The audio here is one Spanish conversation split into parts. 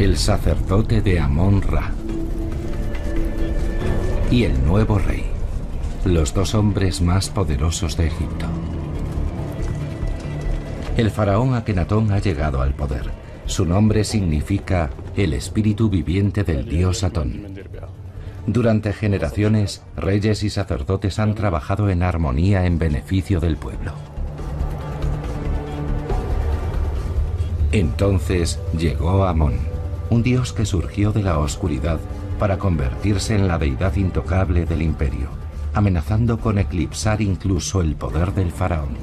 el sacerdote de Amón-Ra y el nuevo rey, los dos hombres más poderosos de Egipto. El faraón Akenatón ha llegado al poder. Su nombre significa el espíritu viviente del dios Atón. Durante generaciones, reyes y sacerdotes han trabajado en armonía en beneficio del pueblo. Entonces llegó Amón, un dios que surgió de la oscuridad para convertirse en la deidad intocable del imperio, amenazando con eclipsar incluso el poder del faraón.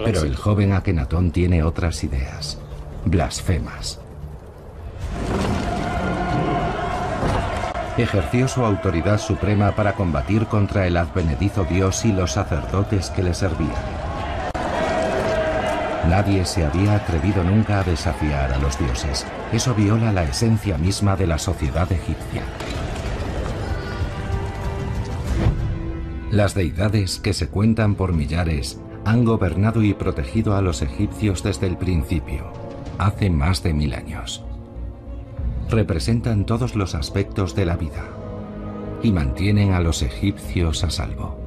Pero el joven Akenatón tiene otras ideas, blasfemas. Ejerció su autoridad suprema para combatir contra el advenedizo dios y los sacerdotes que le servían. Nadie se había atrevido nunca a desafiar a los dioses. Eso viola la esencia misma de la sociedad egipcia. Las deidades, que se cuentan por millares, han gobernado y protegido a los egipcios desde el principio, hace más de 1000 años. Representan todos los aspectos de la vida y mantienen a los egipcios a salvo.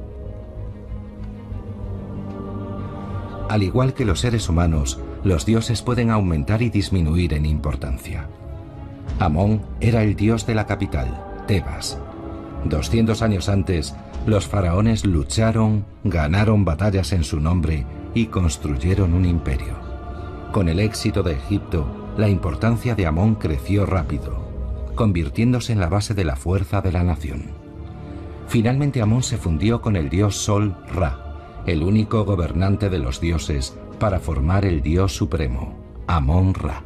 Al igual que los seres humanos, los dioses pueden aumentar y disminuir en importancia. Amón era el dios de la capital, Tebas. 200 años antes, los faraones lucharon, ganaron batallas en su nombre y construyeron un imperio. Con el éxito de Egipto, la importancia de Amón creció rápido, convirtiéndose en la base de la fuerza de la nación. Finalmente Amón se fundió con el dios Sol Ra, el único gobernante de los dioses, para formar el dios supremo, Amón-Ra.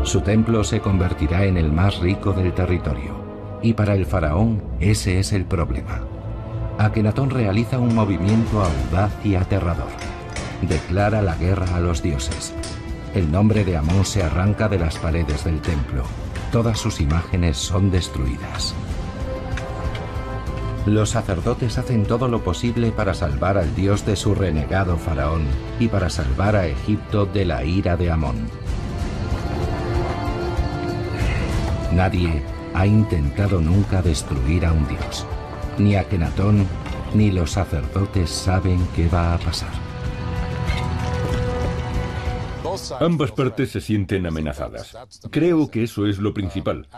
Su templo se convertirá en el más rico del territorio, y para el faraón ese es el problema. Akenatón realiza un movimiento audaz y aterrador. Declara la guerra a los dioses. El nombre de Amón se arranca de las paredes del templo. Todas sus imágenes son destruidas. Los sacerdotes hacen todo lo posible para salvar al dios de su renegado faraón y para salvar a Egipto de la ira de Amón. Nadie ha intentado nunca destruir a un dios. Ni Akenatón ni los sacerdotes saben qué va a pasar. Ambas partes se sienten amenazadas. Creo que eso es lo principal.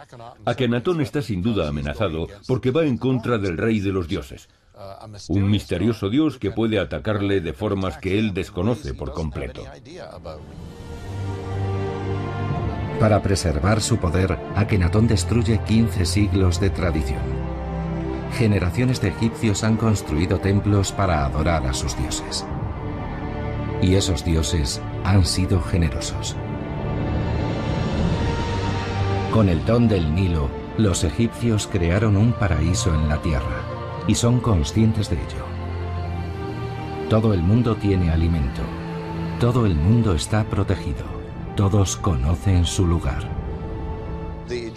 Akenatón está sin duda amenazado porque va en contra del rey de los dioses. Un misterioso dios que puede atacarle de formas que él desconoce por completo. Para preservar su poder, Akenatón destruye 15 siglos de tradición. Generaciones de egipcios han construido templos para adorar a sus dioses. Y esos dioses han sido generosos. Con el don del Nilo, los egipcios crearon un paraíso en la tierra, y son conscientes de ello. Todo el mundo tiene alimento. Todo el mundo está protegido. Todos conocen su lugar.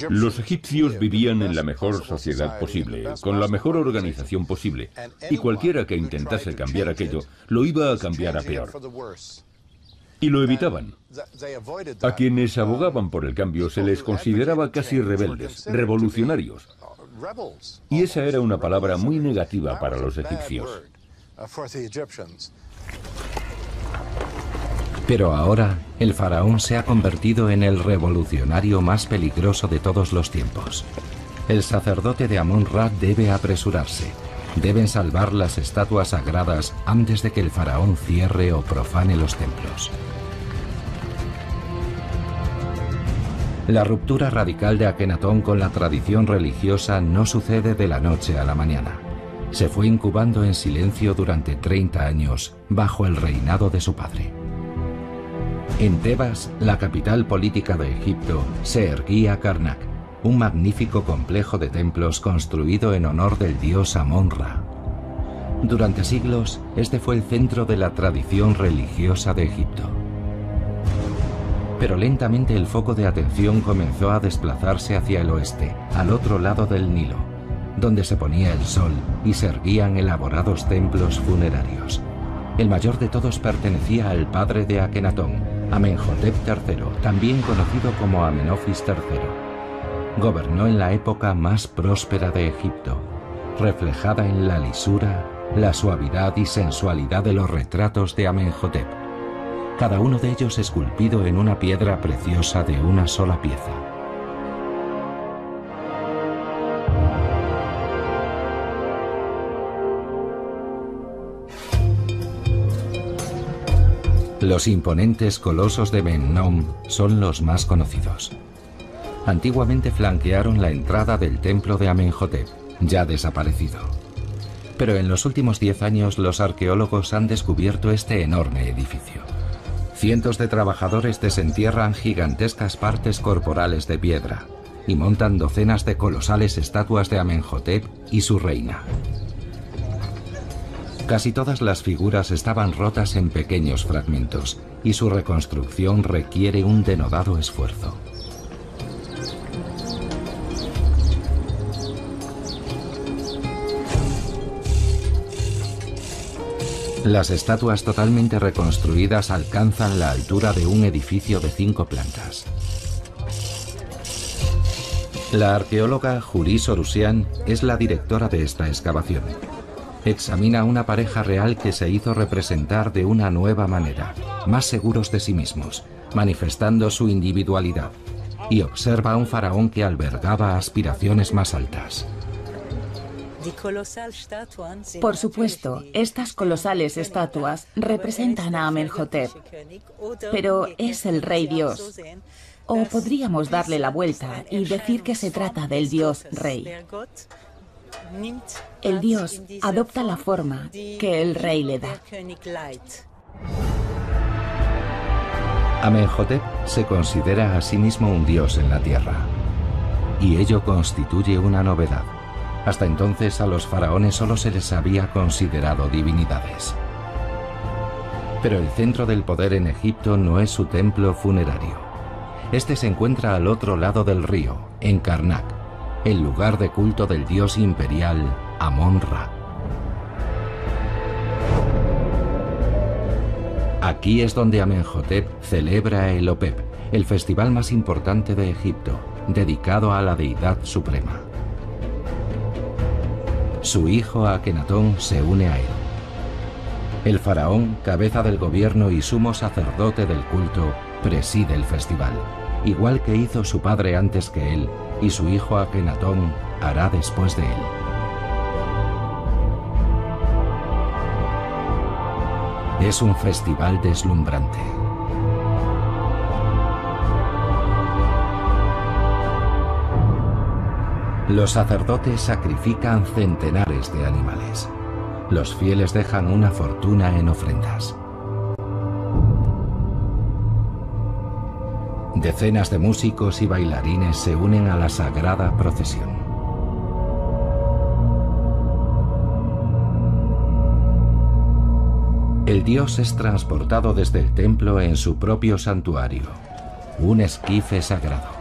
Los egipcios vivían en la mejor sociedad posible, con la mejor organización posible, y cualquiera que intentase cambiar aquello, lo iba a cambiar a peor. Y lo evitaban. A quienes abogaban por el cambio se les consideraba casi rebeldes, revolucionarios. Y esa era una palabra muy negativa para los egipcios. Pero ahora, el faraón se ha convertido en el revolucionario más peligroso de todos los tiempos. El sacerdote de Amón-Ra debe apresurarse. Deben salvar las estatuas sagradas antes de que el faraón cierre o profane los templos. La ruptura radical de Akenatón con la tradición religiosa no sucede de la noche a la mañana. Se fue incubando en silencio durante 30 años, bajo el reinado de su padre. En Tebas, la capital política de Egipto, se erguía Karnak, un magnífico complejo de templos construido en honor del dios Amón-Ra. Durante siglos, este fue el centro de la tradición religiosa de Egipto. Pero lentamente el foco de atención comenzó a desplazarse hacia el oeste, al otro lado del Nilo, donde se ponía el sol y se erguían elaborados templos funerarios. El mayor de todos pertenecía al padre de Akenatón, Amenhotep III, también conocido como Amenofis III. Gobernó en la época más próspera de Egipto, reflejada en la lisura, la suavidad y sensualidad de los retratos de Amenhotep, cada uno de ellos esculpido en una piedra preciosa de una sola pieza. Los imponentes colosos de Memnón son los más conocidos. Antiguamente flanquearon la entrada del templo de Amenhotep, ya desaparecido. Pero en los últimos 10 años los arqueólogos han descubierto este enorme edificio. Cientos de trabajadores desentierran gigantescas partes corporales de piedra y montan docenas de colosales estatuas de Amenhotep y su reina. Casi todas las figuras estaban rotas en pequeños fragmentos y su reconstrucción requiere un denodado esfuerzo. Las estatuas totalmente reconstruidas alcanzan la altura de un edificio de 5 plantas. La arqueóloga Julie Sorusian es la directora de esta excavación. Examina una pareja real que se hizo representar de una nueva manera, más seguros de sí mismos, manifestando su individualidad, y observa a un faraón que albergaba aspiraciones más altas. Por supuesto, estas colosales estatuas representan a Amenhotep, pero es el rey Dios. O podríamos darle la vuelta y decir que se trata del Dios rey. El Dios adopta la forma que el rey le da. Amenhotep se considera a sí mismo un dios en la tierra, y ello constituye una novedad. Hasta entonces a los faraones solo se les había considerado divinidades. Pero el centro del poder en Egipto no es su templo funerario. Este se encuentra al otro lado del río, en Karnak, el lugar de culto del dios imperial Amón-Ra. Aquí es donde Amenhotep celebra el Opep, el festival más importante de Egipto, dedicado a la deidad suprema. Su hijo Akenatón se une a él. El faraón, cabeza del gobierno y sumo sacerdote del culto, preside el festival, igual que hizo su padre antes que él, y su hijo Akenatón hará después de él. Es un festival deslumbrante. Los sacerdotes sacrifican centenares de animales. Los fieles dejan una fortuna en ofrendas. Decenas de músicos y bailarines se unen a la sagrada procesión. El dios es transportado desde el templo en su propio santuario, un esquife sagrado.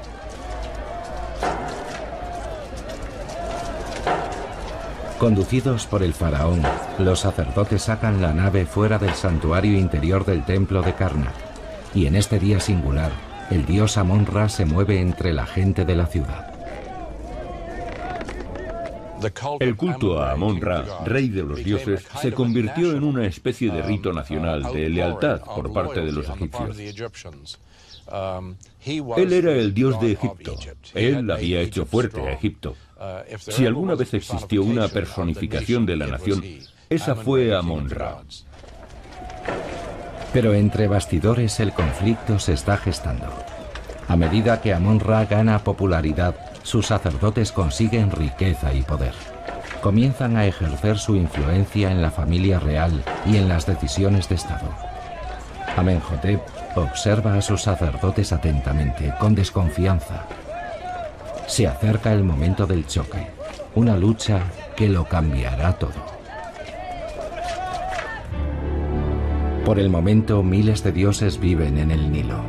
Conducidos por el faraón, los sacerdotes sacan la nave fuera del santuario interior del templo de Karnak, y en este día singular, el dios Amón-Ra se mueve entre la gente de la ciudad. El culto a Amón-Ra, rey de los dioses, se convirtió en una especie de rito nacional de lealtad por parte de los egipcios. Él era el dios de Egipto. Él había hecho fuerte a Egipto. Si alguna vez existió una personificación de la nación, esa fue Amón-Ra. Pero entre bastidores el conflicto se está gestando. A medida que Amón-Ra gana popularidad, sus sacerdotes consiguen riqueza y poder. Comienzan a ejercer su influencia en la familia real y en las decisiones de Estado. Amenhotep observa a sus sacerdotes atentamente, con desconfianza. Se acerca el momento del choque, una lucha que lo cambiará todo. Por el momento, miles de dioses viven en el Nilo.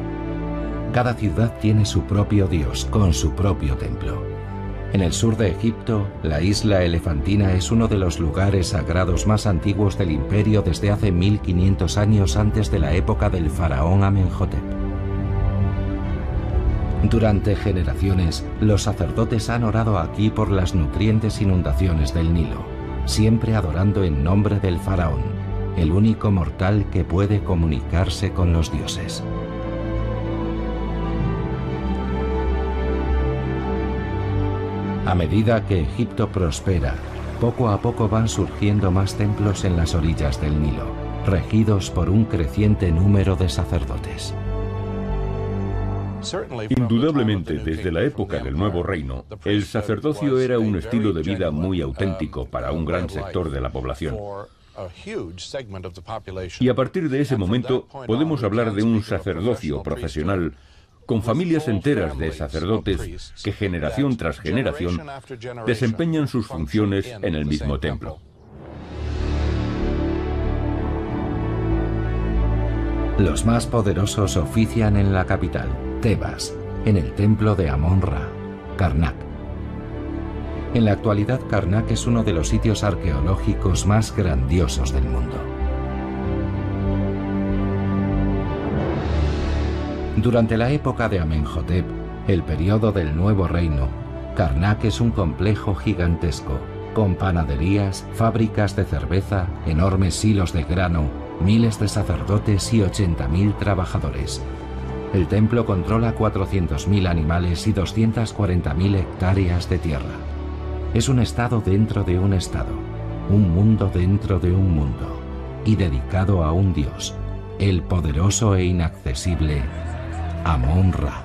Cada ciudad tiene su propio dios, con su propio templo. En el sur de Egipto, la isla Elefantina es uno de los lugares sagrados más antiguos del imperio desde hace 1500 años antes de la época del faraón Amenhotep. Durante generaciones, los sacerdotes han orado aquí por las nutrientes inundaciones del Nilo, siempre adorando en nombre del faraón, el único mortal que puede comunicarse con los dioses. A medida que Egipto prospera, poco a poco van surgiendo más templos en las orillas del Nilo, regidos por un creciente número de sacerdotes. Indudablemente, desde la época del Nuevo Reino, el sacerdocio era un estilo de vida muy auténtico para un gran sector de la población. Y a partir de ese momento podemos hablar de un sacerdocio profesional con familias enteras de sacerdotes que generación tras generación desempeñan sus funciones en el mismo templo. Los más poderosos ofician en la capital, Tebas, en el templo de Amón-Ra, Karnak. En la actualidad, Karnak es uno de los sitios arqueológicos más grandiosos del mundo. Durante la época de Amenhotep, el periodo del Nuevo Reino, Karnak es un complejo gigantesco, con panaderías, fábricas de cerveza, enormes silos de grano, miles de sacerdotes y 80.000 trabajadores. El templo controla 400.000 animales y 240.000 hectáreas de tierra. Es un estado dentro de un estado, un mundo dentro de un mundo, y dedicado a un dios, el poderoso e inaccesible Amón-Ra.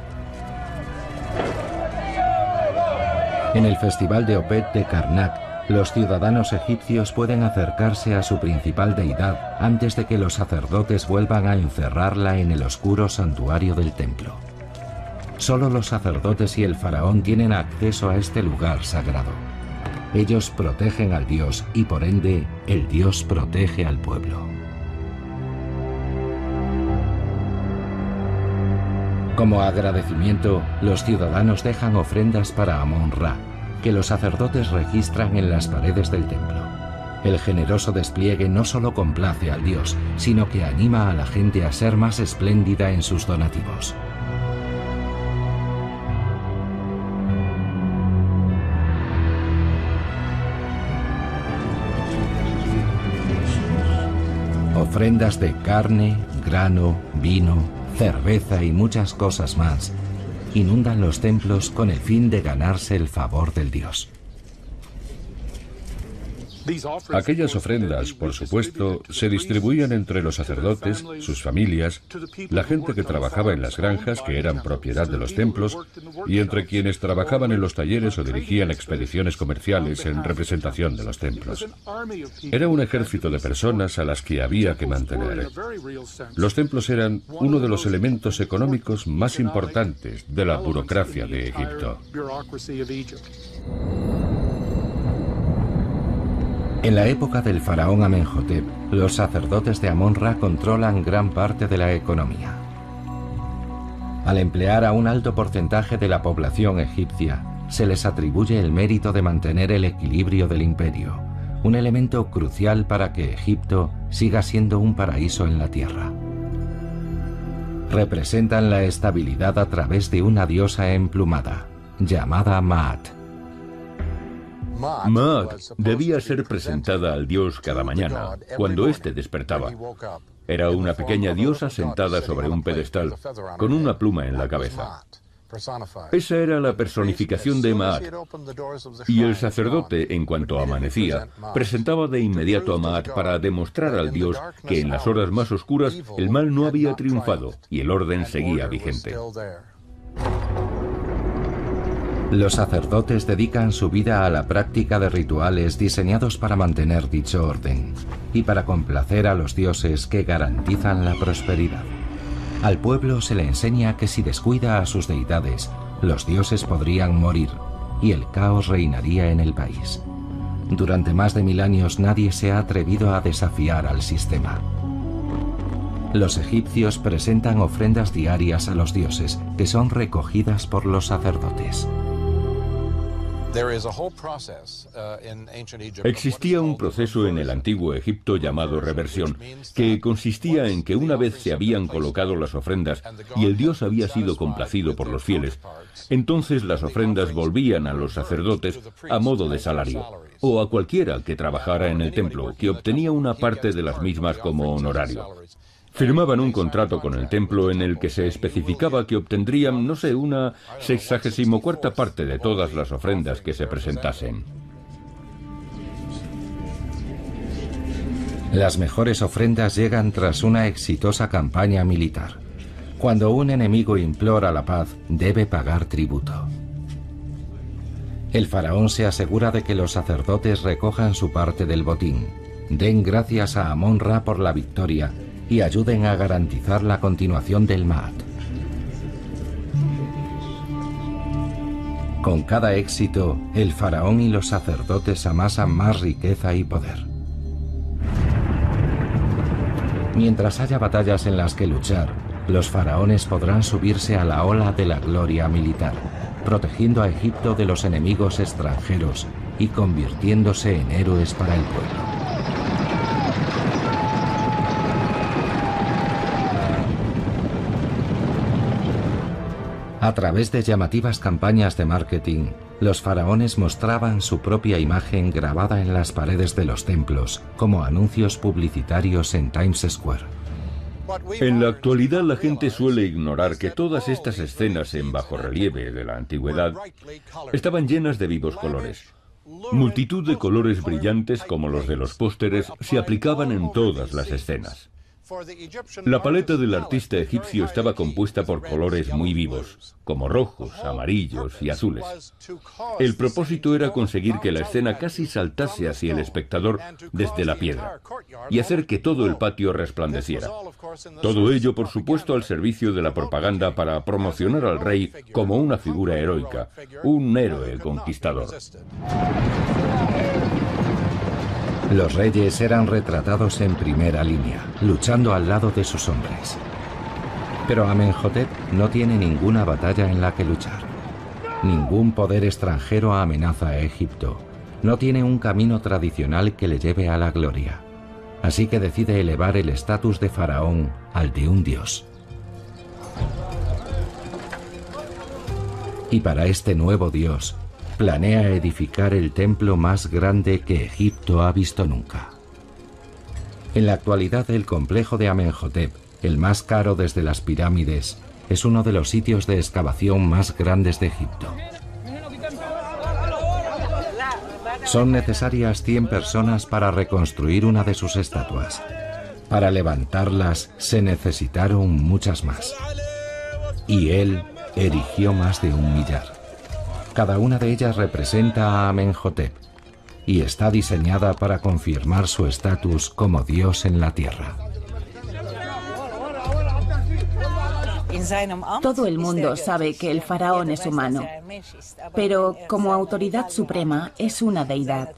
En el festival de Opet de Karnak, los ciudadanos egipcios pueden acercarse a su principal deidad antes de que los sacerdotes vuelvan a encerrarla en el oscuro santuario del templo. Solo los sacerdotes y el faraón tienen acceso a este lugar sagrado. Ellos protegen al dios y por ende, el dios protege al pueblo. Como agradecimiento, los ciudadanos dejan ofrendas para Amón-Ra, que los sacerdotes registran en las paredes del templo. El generoso despliegue no solo complace al dios, sino que anima a la gente a ser más espléndida en sus donativos. Ofrendas de carne, grano, vino, cerveza y muchas cosas más inundan los templos con el fin de ganarse el favor del dios. Aquellas ofrendas, por supuesto, se distribuían entre los sacerdotes, sus familias, la gente que trabajaba en las granjas que eran propiedad de los templos y entre quienes trabajaban en los talleres o dirigían expediciones comerciales en representación de los templos. Era un ejército de personas a las que había que mantener. Los templos eran uno de los elementos económicos más importantes de la burocracia de Egipto. En la época del faraón Amenhotep, los sacerdotes de Amón-Ra controlan gran parte de la economía. Al emplear a un alto porcentaje de la población egipcia, se les atribuye el mérito de mantener el equilibrio del imperio, un elemento crucial para que Egipto siga siendo un paraíso en la tierra. Representan la estabilidad a través de una diosa emplumada, llamada Maat. Maat debía ser presentada al dios cada mañana, cuando éste despertaba. Era una pequeña diosa sentada sobre un pedestal, con una pluma en la cabeza. Esa era la personificación de Maat, y el sacerdote, en cuanto amanecía, presentaba de inmediato a Maat para demostrar al dios que en las horas más oscuras el mal no había triunfado y el orden seguía vigente. Los sacerdotes dedican su vida a la práctica de rituales diseñados para mantener dicho orden y para complacer a los dioses que garantizan la prosperidad. Al pueblo se le enseña que si descuida a sus deidades, los dioses podrían morir y el caos reinaría en el país. Durante más de 1000 años nadie se ha atrevido a desafiar al sistema. Los egipcios presentan ofrendas diarias a los dioses, que son recogidas por los sacerdotes. Existía un proceso en el antiguo Egipto llamado reversión, que consistía en que una vez se habían colocado las ofrendas y el dios había sido complacido por los fieles, entonces las ofrendas volvían a los sacerdotes a modo de salario, o a cualquiera que trabajara en el templo, que obtenía una parte de las mismas como honorario. Firmaban un contrato con el templo en el que se especificaba que obtendrían, no sé, una 64ª parte de todas las ofrendas que se presentasen. Las mejores ofrendas llegan tras una exitosa campaña militar. Cuando un enemigo implora la paz, debe pagar tributo. El faraón se asegura de que los sacerdotes recojan su parte del botín, den gracias a Amón-Ra por la victoria y ayuden a garantizar la continuación del Maat. Con cada éxito, el faraón y los sacerdotes amasan más riqueza y poder. Mientras haya batallas en las que luchar, los faraones podrán subirse a la ola de la gloria militar, protegiendo a Egipto de los enemigos extranjeros y convirtiéndose en héroes para el pueblo. A través de llamativas campañas de marketing, los faraones mostraban su propia imagen grabada en las paredes de los templos, como anuncios publicitarios en Times Square. En la actualidad la gente suele ignorar que todas estas escenas en bajorrelieve de la antigüedad estaban llenas de vivos colores. Multitud de colores brillantes como los de los pósteres se aplicaban en todas las escenas. La paleta del artista egipcio estaba compuesta por colores muy vivos, como rojos, amarillos y azules. El propósito era conseguir que la escena casi saltase hacia el espectador desde la piedra y hacer que todo el patio resplandeciera. Todo ello, por supuesto, al servicio de la propaganda para promocionar al rey como una figura heroica, un héroe conquistador. Los reyes eran retratados en primera línea, luchando al lado de sus hombres. Pero Amenhotep no tiene ninguna batalla en la que luchar. Ningún poder extranjero amenaza a Egipto. No tiene un camino tradicional que le lleve a la gloria. Así que decide elevar el estatus de faraón al de un dios. Y para este nuevo dios, planea edificar el templo más grande que Egipto ha visto nunca. En la actualidad, el complejo de Amenhotep, el más caro desde las pirámides, es uno de los sitios de excavación más grandes de Egipto. Son necesarias 100 personas para reconstruir una de sus estatuas. Para levantarlas se necesitaron muchas más. Y él erigió más de 1 millar. Cada una de ellas representa a Amenhotep y está diseñada para confirmar su estatus como dios en la tierra. Todo el mundo sabe que el faraón es humano, pero como autoridad suprema es una deidad.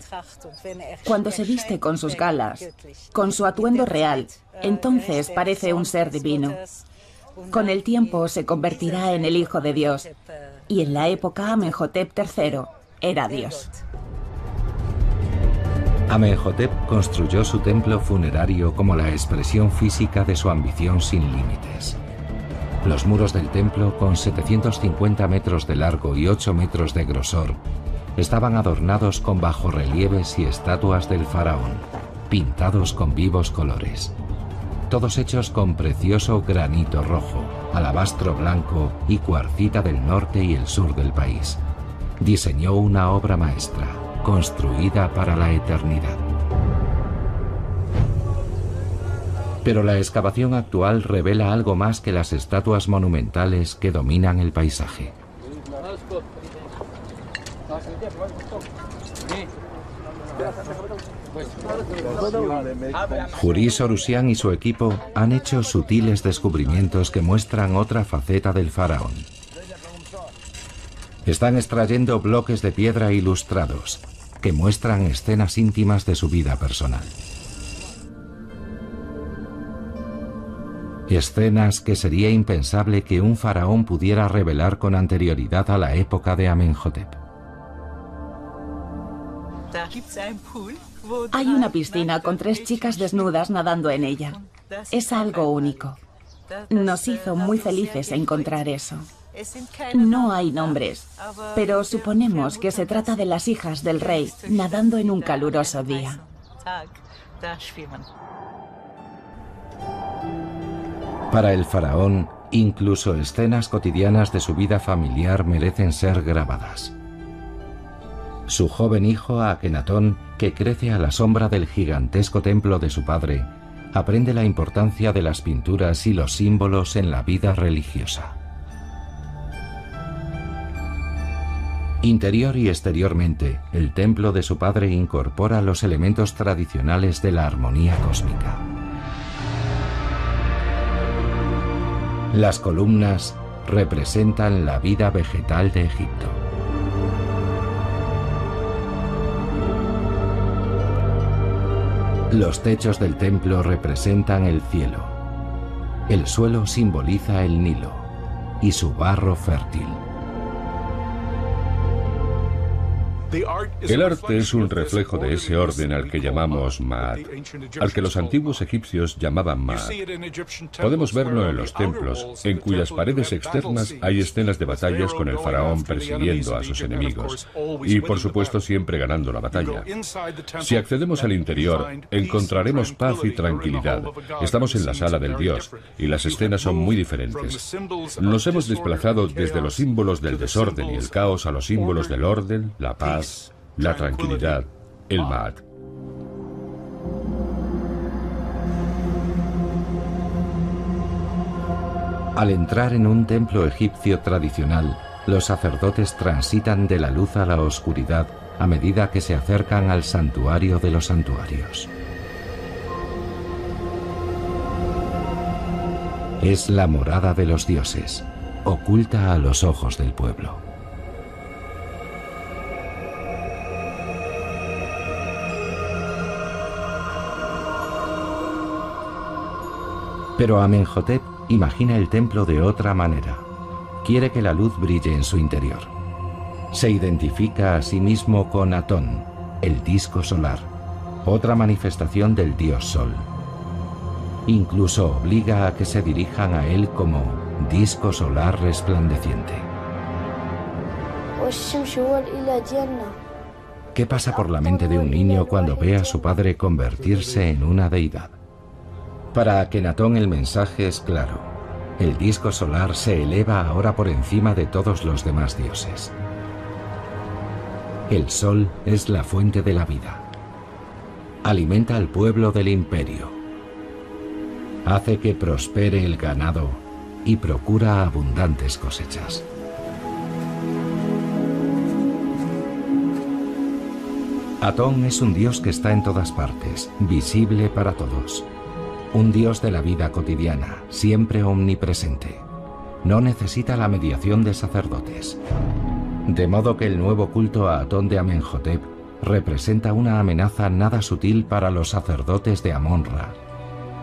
Cuando se viste con sus galas, con su atuendo real, entonces parece un ser divino. Con el tiempo se convertirá en el Hijo de Dios, y en la época Amenhotep III era Dios. Amenhotep construyó su templo funerario como la expresión física de su ambición sin límites. Los muros del templo, con 750 metros de largo y 8 metros de grosor, estaban adornados con bajorrelieves y estatuas del faraón, pintados con vivos colores. Todos hechos con precioso granito rojo, alabastro blanco y cuarcita del norte y el sur del país. Diseñó una obra maestra, construida para la eternidad. Pero la excavación actual revela algo más que las estatuas monumentales que dominan el paisaje. Jurij Sorusian y su equipo han hecho sutiles descubrimientos que muestran otra faceta del faraón. Están extrayendo bloques de piedra ilustrados que muestran escenas íntimas de su vida personal. Escenas que sería impensable que un faraón pudiera revelar con anterioridad a la época de Amenhotep. Hay una piscina con 3 chicas desnudas nadando en ella. Es algo único. Nos hizo muy felices encontrar eso. No hay nombres, pero suponemos que se trata de las hijas del rey nadando en un caluroso día. Para el faraón, incluso escenas cotidianas de su vida familiar merecen ser grabadas. Su joven hijo Akenatón, que crece a la sombra del gigantesco templo de su padre, aprende la importancia de las pinturas y los símbolos en la vida religiosa. Interior y exteriormente, el templo de su padre incorpora los elementos tradicionales de la armonía cósmica. Las columnas representan la vida vegetal de Egipto. Los techos del templo representan el cielo. El suelo simboliza el Nilo y su barro fértil. El arte es un reflejo de ese orden al que llamamos Ma'at, al que los antiguos egipcios llamaban Ma'at. Podemos verlo en los templos, en cuyas paredes externas hay escenas de batallas con el faraón persiguiendo a sus enemigos, y por supuesto siempre ganando la batalla. Si accedemos al interior, encontraremos paz y tranquilidad. Estamos en la sala del dios, y las escenas son muy diferentes. Nos hemos desplazado desde los símbolos del desorden y el caos a los símbolos del orden, la paz, la tranquilidad, el Ma'at. Al entrar en un templo egipcio tradicional, los sacerdotes transitan de la luz a la oscuridad a medida que se acercan al santuario de los santuarios. Es la morada de los dioses, oculta a los ojos del pueblo. Pero Amenhotep imagina el templo de otra manera. Quiere que la luz brille en su interior. Se identifica a sí mismo con Atón, el disco solar, otra manifestación del dios Sol. Incluso obliga a que se dirijan a él como disco solar resplandeciente. ¿Qué pasa por la mente de un niño cuando ve a su padre convertirse en una deidad? Para Akenatón el mensaje es claro. El disco solar se eleva ahora por encima de todos los demás dioses. El sol es la fuente de la vida. Alimenta al pueblo del imperio. Hace que prospere el ganado y procura abundantes cosechas. Atón es un dios que está en todas partes, visible para todos. Un dios de la vida cotidiana, siempre omnipresente. No necesita la mediación de sacerdotes. De modo que el nuevo culto a Atón de Amenhotep representa una amenaza nada sutil para los sacerdotes de Amon-Ra.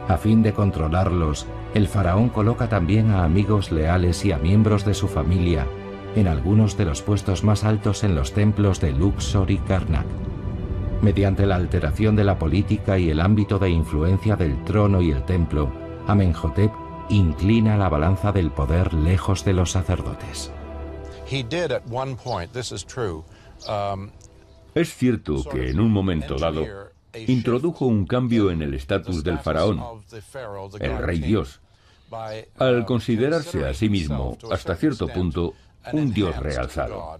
A fin de controlarlos, el faraón coloca también a amigos leales y a miembros de su familia en algunos de los puestos más altos en los templos de Luxor y Karnak. Mediante la alteración de la política y el ámbito de influencia del trono y el templo, Amenhotep inclina la balanza del poder lejos de los sacerdotes. Es cierto que en un momento dado introdujo un cambio en el estatus del faraón, el rey dios, al considerarse a sí mismo, hasta cierto punto, un dios realzado.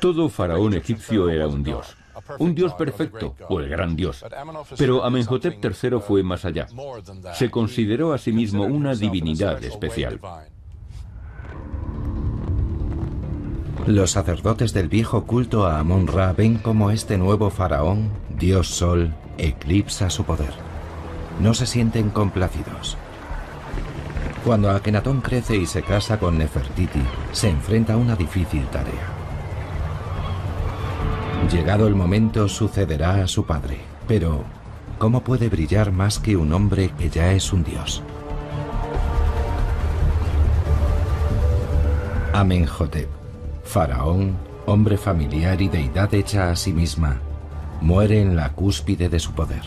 Todo faraón egipcio era un dios perfecto o el gran dios. Pero Amenhotep III fue más allá. Se consideró a sí mismo una divinidad especial. Los sacerdotes del viejo culto a Amon-Ra ven cómo este nuevo faraón, dios sol, eclipsa su poder. No se sienten complacidos. Cuando Akenatón crece y se casa con Nefertiti, se enfrenta a una difícil tarea. Llegado el momento, sucederá a su padre. Pero, ¿cómo puede brillar más que un hombre que ya es un dios? Amenhotep, faraón, hombre familiar y deidad hecha a sí misma, muere en la cúspide de su poder.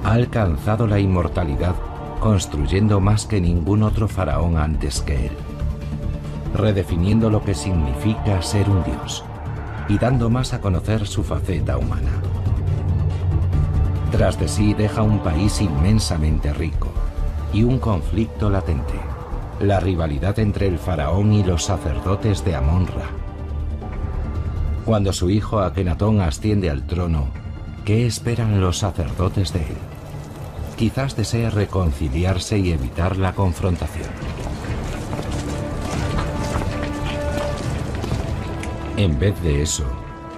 Ha alcanzado la inmortalidad construyendo más que ningún otro faraón antes que él, redefiniendo lo que significa ser un dios y dando más a conocer su faceta humana. Tras de sí deja un país inmensamente rico y un conflicto latente, la rivalidad entre el faraón y los sacerdotes de Amón-Ra. Cuando su hijo Akenatón asciende al trono, ¿qué esperan los sacerdotes de él? Quizás desee reconciliarse y evitar la confrontación. En vez de eso,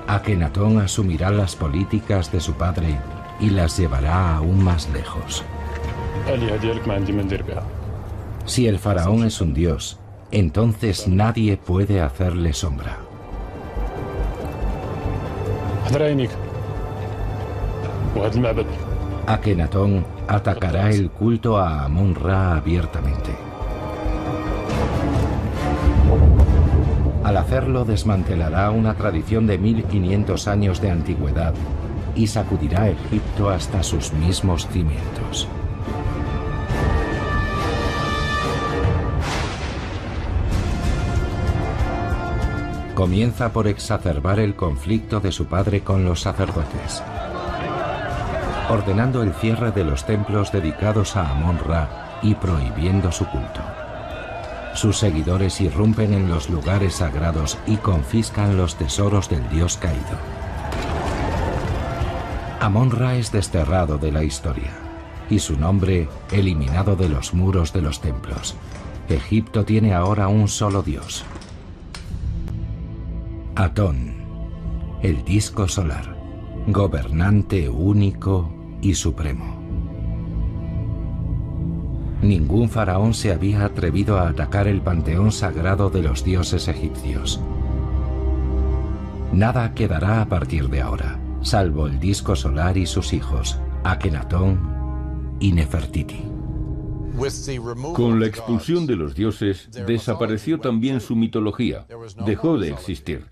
Akenatón asumirá las políticas de su padre y las llevará aún más lejos. Si el faraón es un dios, entonces nadie puede hacerle sombra. Akenatón atacará el culto a Amón-Ra abiertamente. Al hacerlo, desmantelará una tradición de 1500 años de antigüedad y sacudirá a Egipto hasta sus mismos cimientos. Comienza por exacerbar el conflicto de su padre con los sacerdotes, ordenando el cierre de los templos dedicados a Amón-Ra y prohibiendo su culto. Sus seguidores irrumpen en los lugares sagrados y confiscan los tesoros del dios caído. Amón-Ra es desterrado de la historia y su nombre eliminado de los muros de los templos. Egipto tiene ahora un solo dios: Atón, el disco solar, gobernante único y supremo. Ningún faraón se había atrevido a atacar el panteón sagrado de los dioses egipcios. Nada quedará a partir de ahora, salvo el disco solar y sus hijos, Akenatón y Nefertiti. Con la expulsión de los dioses, desapareció también su mitología, dejó de existir.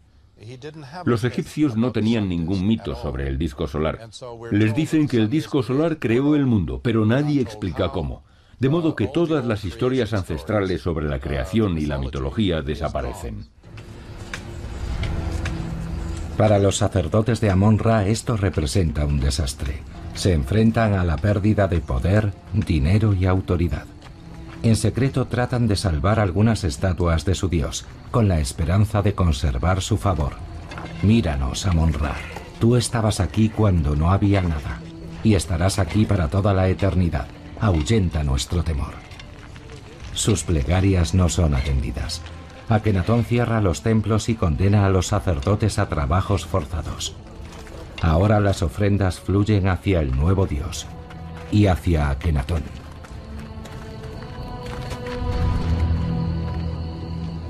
Los egipcios no tenían ningún mito sobre el disco solar. Les dicen que el disco solar creó el mundo, pero nadie explica cómo. De modo que todas las historias ancestrales sobre la creación y la mitología desaparecen. Para los sacerdotes de Amón-Ra esto representa un desastre. Se enfrentan a la pérdida de poder, dinero y autoridad. En secreto tratan de salvar algunas estatuas de su dios, con la esperanza de conservar su favor. Míranos, Amón-Ra. Tú estabas aquí cuando no había nada, y estarás aquí para toda la eternidad. Ahuyenta nuestro temor. Sus plegarias no son atendidas. Akenatón cierra los templos y condena a los sacerdotes a trabajos forzados. Ahora las ofrendas fluyen hacia el nuevo dios y hacia Akenatón.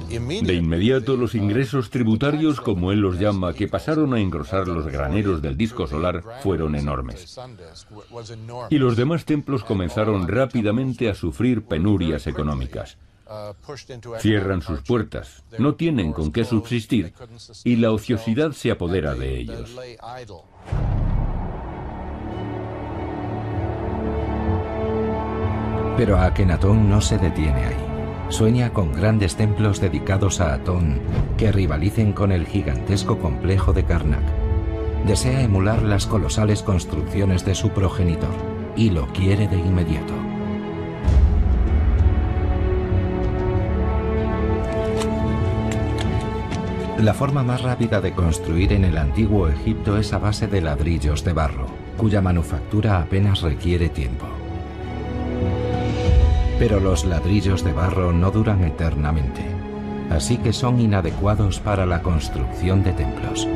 De inmediato los ingresos tributarios, como él los llama, que pasaron a engrosar los graneros del disco solar, fueron enormes. Y los demás templos comenzaron rápidamente a sufrir penurias económicas. Cierran sus puertas, no tienen con qué subsistir, y la ociosidad se apodera de ellos. Pero Akenatón no se detiene ahí. Sueña con grandes templos dedicados a Atón que rivalicen con el gigantesco complejo de Karnak. Desea emular las colosales construcciones de su progenitor y lo quiere de inmediato. La forma más rápida de construir en el antiguo Egipto es a base de ladrillos de barro, cuya manufactura apenas requiere tiempo. Pero los ladrillos de barro no duran eternamente, así que son inadecuados para la construcción de templos.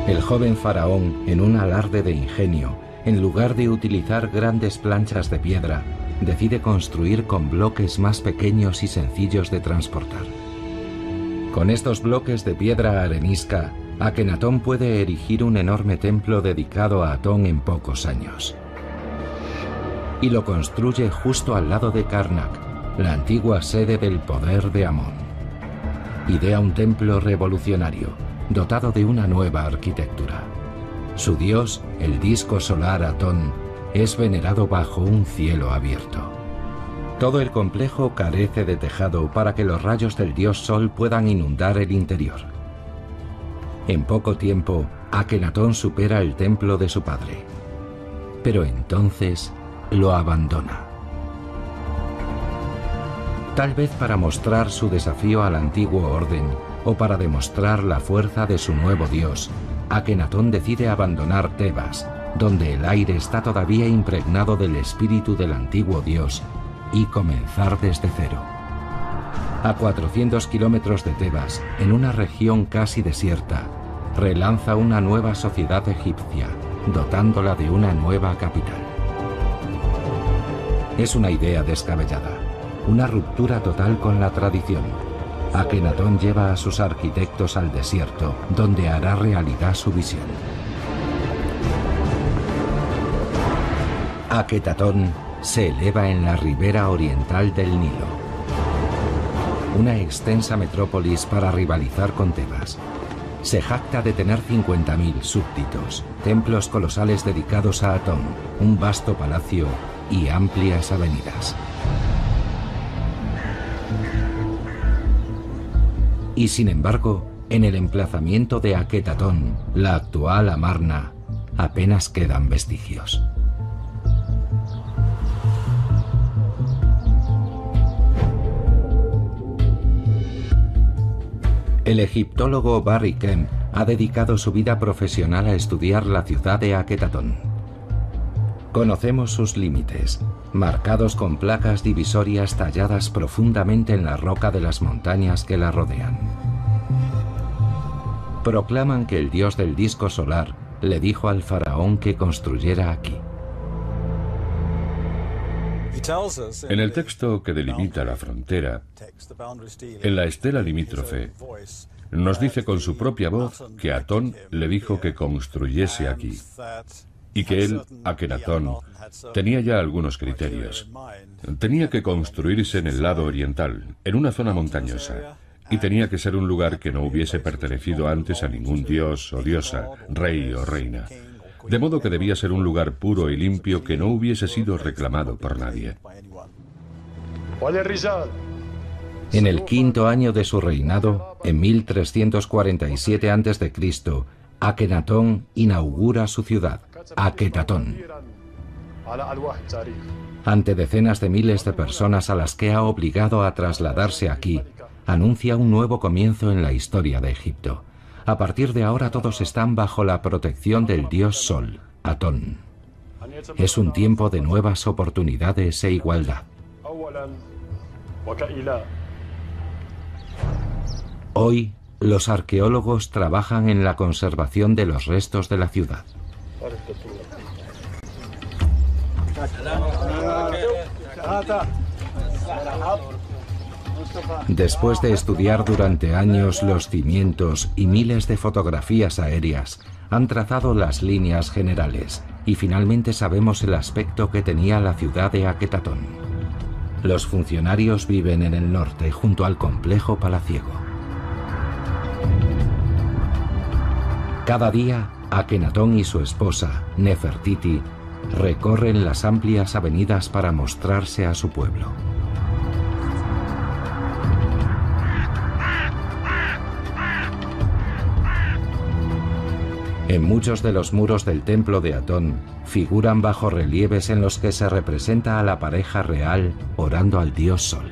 El joven faraón, en un alarde de ingenio, en lugar de utilizar grandes planchas de piedra, decide construir con bloques más pequeños y sencillos de transportar. Con estos bloques de piedra arenisca, Akenatón puede erigir un enorme templo dedicado a Atón en pocos años. Y lo construye justo al lado de Karnak, la antigua sede del poder de Amón. Idea un templo revolucionario, dotado de una nueva arquitectura. Su dios, el disco solar Atón, es venerado bajo un cielo abierto. Todo el complejo carece de tejado para que los rayos del dios Sol puedan inundar el interior. En poco tiempo, Akenatón supera el templo de su padre. Pero entonces lo abandona. Tal vez para mostrar su desafío al antiguo orden o para demostrar la fuerza de su nuevo dios, Akenatón decide abandonar Tebas, donde el aire está todavía impregnado del espíritu del antiguo dios, y comenzar desde cero. A 400 kilómetros de Tebas, en una región casi desierta, relanza una nueva sociedad egipcia, dotándola de una nueva capital. Es una idea descabellada, una ruptura total con la tradición. Akenatón lleva a sus arquitectos al desierto, donde hará realidad su visión. Aketatón se eleva en la ribera oriental del Nilo, una extensa metrópolis para rivalizar con Tebas. Se jacta de tener 50.000 súbditos, templos colosales dedicados a Atón, un vasto palacio y amplias avenidas. Y sin embargo, en el emplazamiento de Aketatón, la actual Amarna, apenas quedan vestigios. El egiptólogo Barry Kemp ha dedicado su vida profesional a estudiar la ciudad de Aketatón. Conocemos sus límites, marcados con placas divisorias talladas profundamente en la roca de las montañas que la rodean. Proclaman que el dios del disco solar le dijo al faraón que construyera aquí. En el texto que delimita la frontera, en la estela limítrofe, nos dice con su propia voz que Atón le dijo que construyese aquí, y que él, Akenatón, tenía ya algunos criterios. Tenía que construirse en el lado oriental, en una zona montañosa, y tenía que ser un lugar que no hubiese pertenecido antes a ningún dios o diosa, rey o reina. De modo que debía ser un lugar puro y limpio que no hubiese sido reclamado por nadie. En el quinto año de su reinado, en 1347 a.C., Akenatón inaugura su ciudad, Aketatón. Ante decenas de miles de personas a las que ha obligado a trasladarse aquí, anuncia un nuevo comienzo en la historia de Egipto. A partir de ahora todos están bajo la protección del dios Sol, Atón. Es un tiempo de nuevas oportunidades e igualdad. Hoy, los arqueólogos trabajan en la conservación de los restos de la ciudad. Después de estudiar durante años los cimientos y miles de fotografías aéreas, han trazado las líneas generales y finalmente sabemos el aspecto que tenía la ciudad de Aketatón. Los funcionarios viven en el norte, junto al complejo palaciego. Cada día, Akenatón y su esposa, Nefertiti, recorren las amplias avenidas para mostrarse a su pueblo. En muchos de los muros del templo de Atón figuran bajorrelieves en los que se representa a la pareja real orando al dios Sol.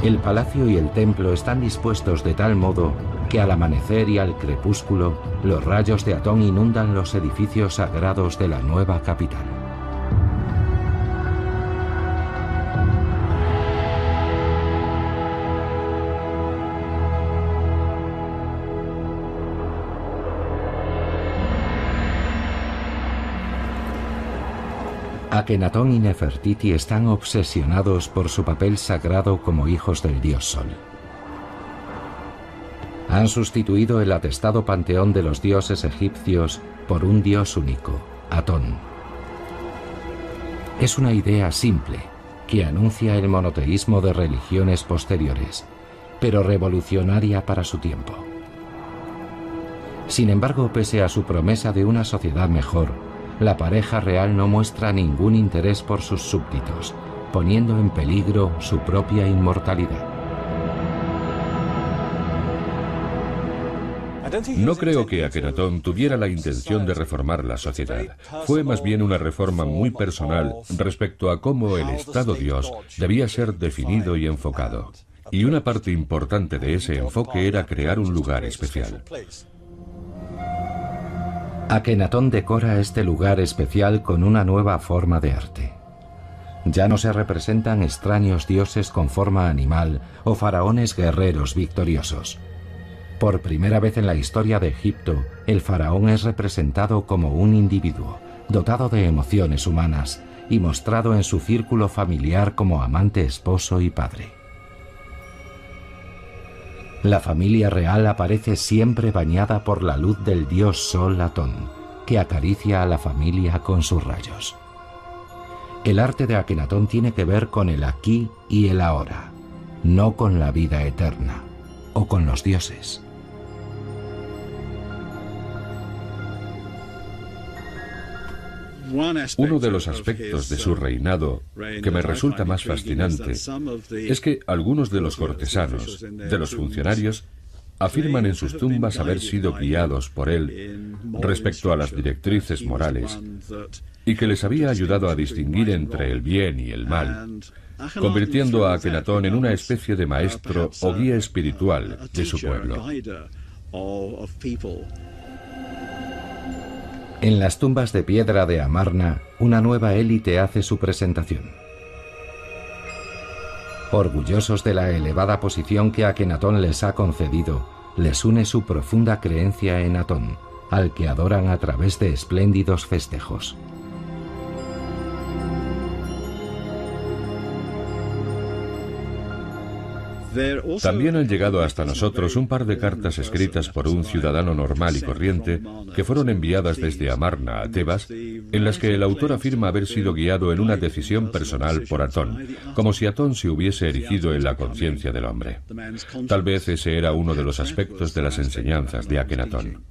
El palacio y el templo están dispuestos de tal modo que al amanecer y al crepúsculo los rayos de Atón inundan los edificios sagrados de la nueva capital. Akenatón y Nefertiti están obsesionados por su papel sagrado como hijos del dios Sol. Han sustituido el atestado panteón de los dioses egipcios por un dios único, Atón. Es una idea simple, que anuncia el monoteísmo de religiones posteriores, pero revolucionaria para su tiempo. Sin embargo, pese a su promesa de una sociedad mejor, la pareja real no muestra ningún interés por sus súbditos, poniendo en peligro su propia inmortalidad. No creo que Akenatón tuviera la intención de reformar la sociedad. Fue más bien una reforma muy personal respecto a cómo el Estado Dios debía ser definido y enfocado. Y una parte importante de ese enfoque era crear un lugar especial. Akenatón decora este lugar especial con una nueva forma de arte. Ya no se representan extraños dioses con forma animal o faraones guerreros victoriosos. Por primera vez en la historia de Egipto, el faraón es representado como un individuo, dotado de emociones humanas y mostrado en su círculo familiar como amante, esposo y padre. La familia real aparece siempre bañada por la luz del dios Sol Atón, que acaricia a la familia con sus rayos. El arte de Akenatón tiene que ver con el aquí y el ahora, no con la vida eterna o con los dioses. Uno de los aspectos de su reinado que me resulta más fascinante es que algunos de los cortesanos, de los funcionarios, afirman en sus tumbas haber sido guiados por él respecto a las directrices morales y que les había ayudado a distinguir entre el bien y el mal, convirtiendo a Akenatón en una especie de maestro o guía espiritual de su pueblo. En las tumbas de piedra de Amarna, una nueva élite hace su presentación. Orgullosos de la elevada posición que Akenatón les ha concedido, les une su profunda creencia en Atón, al que adoran a través de espléndidos festejos. También han llegado hasta nosotros un par de cartas escritas por un ciudadano normal y corriente que fueron enviadas desde Amarna a Tebas, en las que el autor afirma haber sido guiado en una decisión personal por Atón, como si Atón se hubiese erigido en la conciencia del hombre. Tal vez ese era uno de los aspectos de las enseñanzas de Akenatón.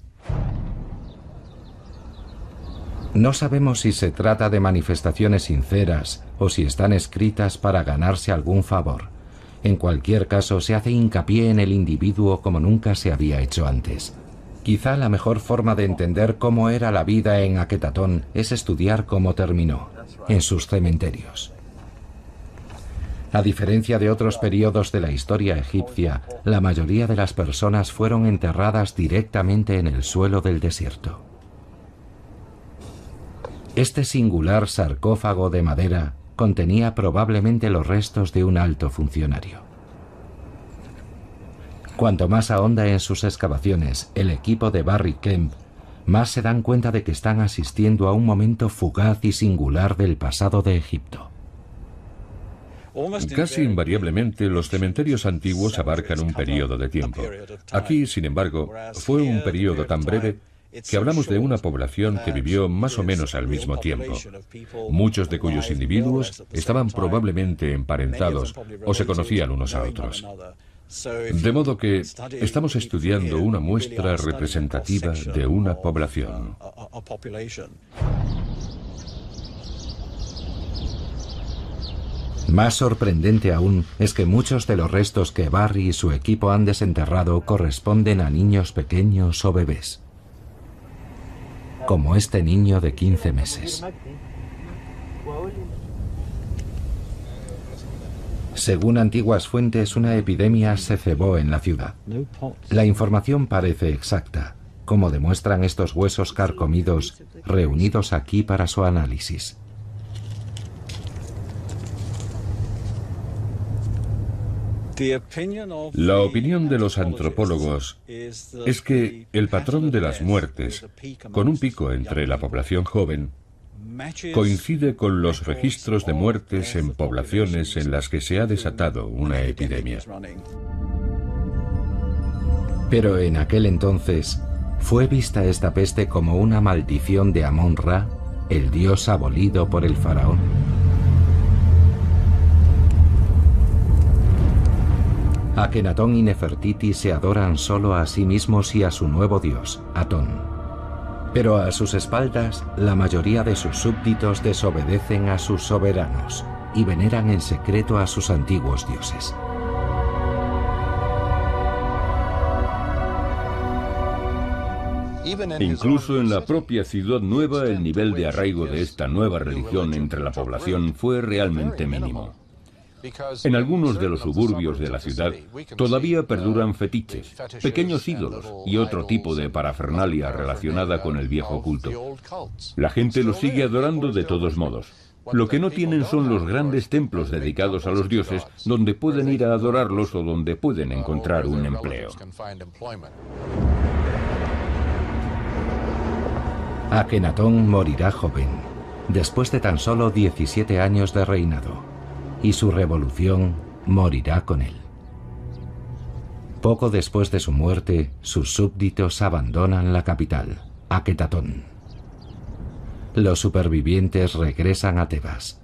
No sabemos si se trata de manifestaciones sinceras o si están escritas para ganarse algún favor. En cualquier caso, se hace hincapié en el individuo como nunca se había hecho antes. Quizá la mejor forma de entender cómo era la vida en Akenatón es estudiar cómo terminó, en sus cementerios. A diferencia de otros periodos de la historia egipcia, la mayoría de las personas fueron enterradas directamente en el suelo del desierto. Este singular sarcófago de madera contenía probablemente los restos de un alto funcionario. Cuanto más ahonda en sus excavaciones el equipo de Barry Kemp, más se dan cuenta de que están asistiendo a un momento fugaz y singular del pasado de Egipto. Casi invariablemente los cementerios antiguos abarcan un periodo de tiempo. Aquí, sin embargo, fue un periodo tan breve que hablamos de una población que vivió más o menos al mismo tiempo, muchos de cuyos individuos estaban probablemente emparentados o se conocían unos a otros. De modo que estamos estudiando una muestra representativa de una población. Más sorprendente aún es que muchos de los restos que Barry y su equipo han desenterrado corresponden a niños pequeños o bebés, como este niño de 15 meses. Según antiguas fuentes, una epidemia se cebó en la ciudad. La información parece exacta, como demuestran estos huesos carcomidos reunidos aquí para su análisis. La opinión de los antropólogos es que el patrón de las muertes, con un pico entre la población joven, coincide con los registros de muertes en poblaciones en las que se ha desatado una epidemia. Pero en aquel entonces, ¿fue vista esta peste como una maldición de Amón-Ra, el dios abolido por el faraón? Akenatón y Nefertiti se adoran solo a sí mismos y a su nuevo dios, Atón. Pero a sus espaldas, la mayoría de sus súbditos desobedecen a sus soberanos y veneran en secreto a sus antiguos dioses. Incluso en la propia Ciudad Nueva, el nivel de arraigo de esta nueva religión entre la población fue realmente mínimo. En algunos de los suburbios de la ciudad todavía perduran fetiches, pequeños ídolos y otro tipo de parafernalia relacionada con el viejo culto. La gente los sigue adorando de todos modos. Lo que no tienen son los grandes templos dedicados a los dioses donde pueden ir a adorarlos o donde pueden encontrar un empleo. Akenatón morirá joven, después de tan solo 17 años de reinado, y su revolución morirá con él. Poco después de su muerte, sus súbditos abandonan la capital, Aketatón. Los supervivientes regresan a Tebas.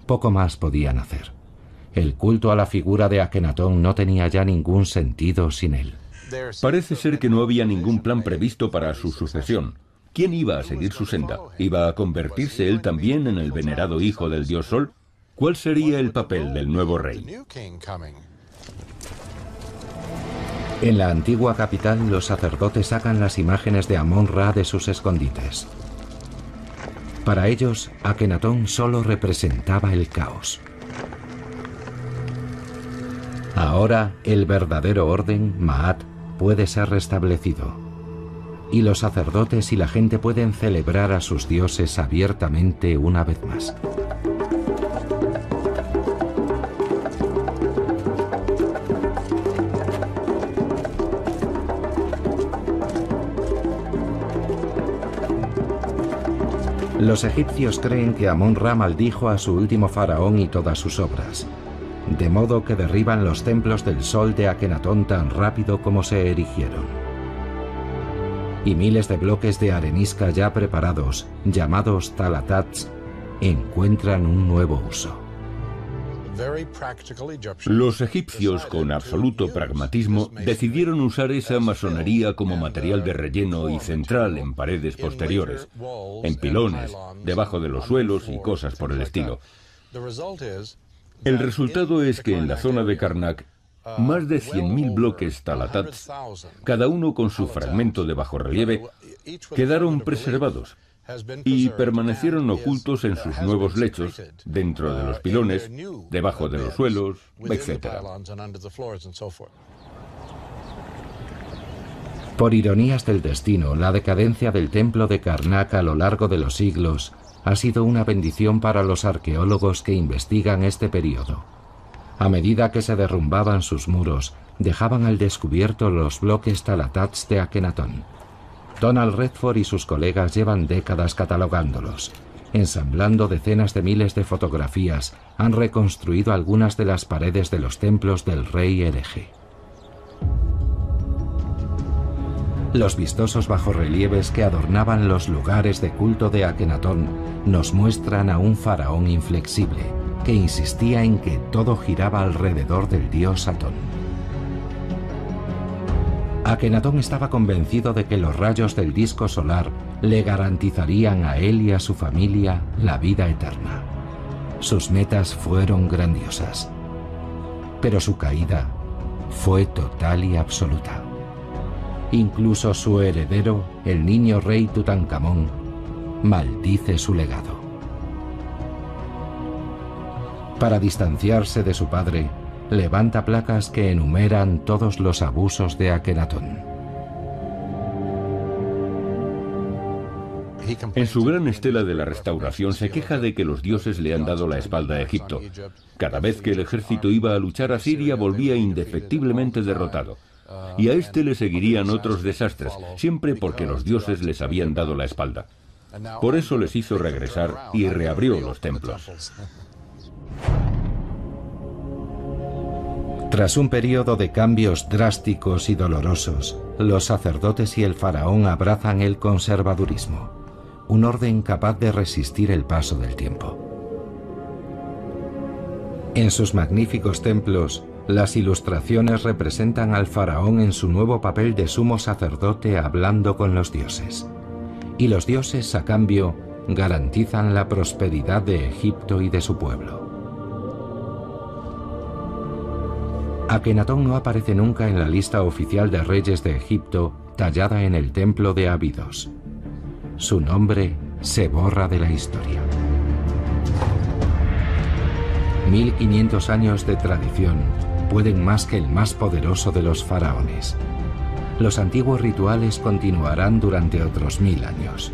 Poco más podían hacer. El culto a la figura de Akenatón no tenía ya ningún sentido sin él. Parece ser que no había ningún plan previsto para su sucesión. ¿Quién iba a seguir su senda? ¿Iba a convertirse él también en el venerado hijo del dios Sol? ¿Cuál sería el papel del nuevo rey? En la antigua capital, los sacerdotes sacan las imágenes de Amón-Ra de sus escondites. Para ellos, Akenatón solo representaba el caos. Ahora, el verdadero orden, Ma'at, puede ser restablecido. Y los sacerdotes y la gente pueden celebrar a sus dioses abiertamente una vez más. Los egipcios creen que Amón-Ra maldijo a su último faraón y todas sus obras, de modo que derriban los templos del sol de Akenatón tan rápido como se erigieron. Y miles de bloques de arenisca ya preparados, llamados talatats, encuentran un nuevo uso. Los egipcios, con absoluto pragmatismo, decidieron usar esa masonería como material de relleno y central en paredes posteriores, en pilones, debajo de los suelos y cosas por el estilo. El resultado es que en la zona de Karnak, más de 100.000 bloques talatats, cada uno con su fragmento de bajorrelieve, quedaron preservados y permanecieron ocultos en sus nuevos lechos, dentro de los pilones, debajo de los suelos, etc. Por ironías del destino, la decadencia del templo de Karnak a lo largo de los siglos ha sido una bendición para los arqueólogos que investigan este período. A medida que se derrumbaban sus muros, dejaban al descubierto los bloques talatats de Akenatón. Donald Redford y sus colegas llevan décadas catalogándolos. Ensamblando decenas de miles de fotografías, han reconstruido algunas de las paredes de los templos del rey hereje. Los vistosos bajorrelieves que adornaban los lugares de culto de Akenatón nos muestran a un faraón inflexible, que insistía en que todo giraba alrededor del dios Atón. Akenatón estaba convencido de que los rayos del disco solar le garantizarían a él y a su familia la vida eterna. Sus metas fueron grandiosas, pero su caída fue total y absoluta. Incluso su heredero, el niño rey Tutankamón, maldice su legado. Para distanciarse de su padre, levanta placas que enumeran todos los abusos de Akenatón. En su gran estela de la restauración se queja de que los dioses le han dado la espalda a Egipto. Cada vez que el ejército iba a luchar a Siria volvía indefectiblemente derrotado. Y a este le seguirían otros desastres, siempre porque los dioses les habían dado la espalda. Por eso les hizo regresar y reabrió los templos. Tras un periodo de cambios drásticos y dolorosos, los sacerdotes y el faraón abrazan el conservadurismo, un orden capaz de resistir el paso del tiempo. En sus magníficos templos, Las ilustraciones representan al faraón en su nuevo papel de sumo sacerdote hablando con los dioses. Y los dioses, a cambio, garantizan la prosperidad de Egipto y de su pueblo. Akenatón no aparece nunca en la lista oficial de reyes de Egipto tallada en el templo de Abidos. Su nombre se borra de la historia. 1500 años de tradición pueden más que el más poderoso de los faraones. Los antiguos rituales continuarán durante otros 1000 años.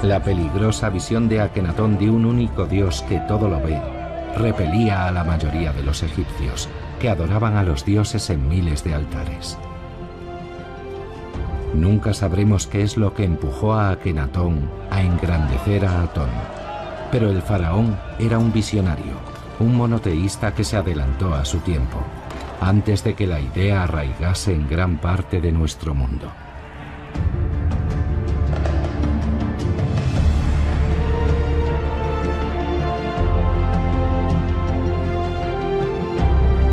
La peligrosa visión de Akenatón de un único dios que todo lo ve repelía a la mayoría de los egipcios, que adoraban a los dioses en miles de altares. Nunca sabremos qué es lo que empujó a Akenatón a engrandecer a Atón, pero el faraón era un visionario, un monoteísta que se adelantó a su tiempo, antes de que la idea arraigase en gran parte de nuestro mundo.